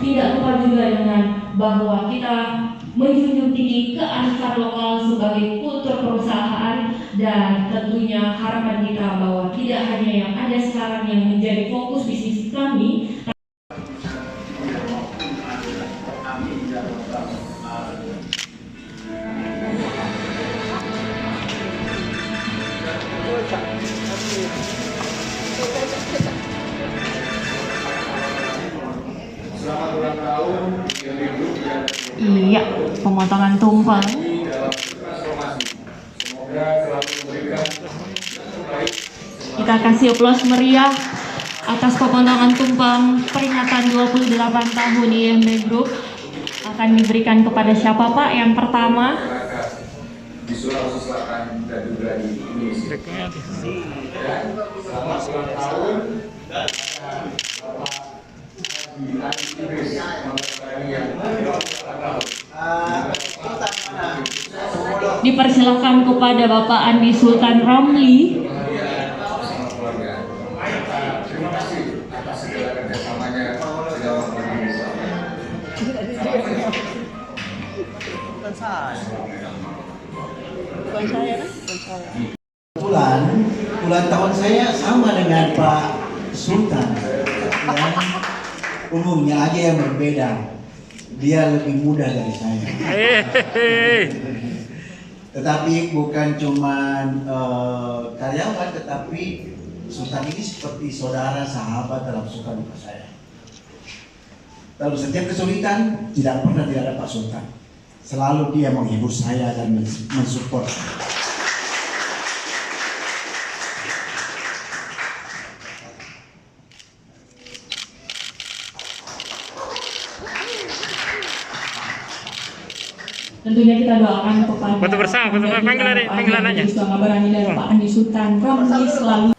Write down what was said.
Tidak lupa juga dengan bahwa kita menjunjung tinggi kearifan lokal sebagai kultur perusahaan, dan tentunya harapan kita bahwa tidak hanya yang ada sekarang yang menjadi fokus bisnis kami. Iya, pemotongan tumpeng. Kita kasih aplaus meriah atas pemotongan tumpeng peringatan 28 tahun IMB Group. Akan diberikan kepada siapa Pak yang pertama? Di Sulawesi Selatan dan juga di Indonesia. Dan selama 9 tahun dipersilakan kepada Bapak Andi Sultan Ramli. Terima kasih atas segala kerjasamanya dalam Indonesia. Bukan saya. Bulan tahun saya sama dengan Pak Sultan. Ya. Umumnya aja yang berbeda. Dia lebih muda dari saya. Tetapi bukan cuma karyawan, tetapi Sultan ini seperti saudara, sahabat dalam suka duka saya. Lalu setiap kesulitan tidak pernah tidak ada Pak Sultan. Selalu dia menghibur saya dan mensupport saya. Tentunya kita doakan kepada Foto bersama, panggilan aja. Pak Andi Sultan Ramli selalu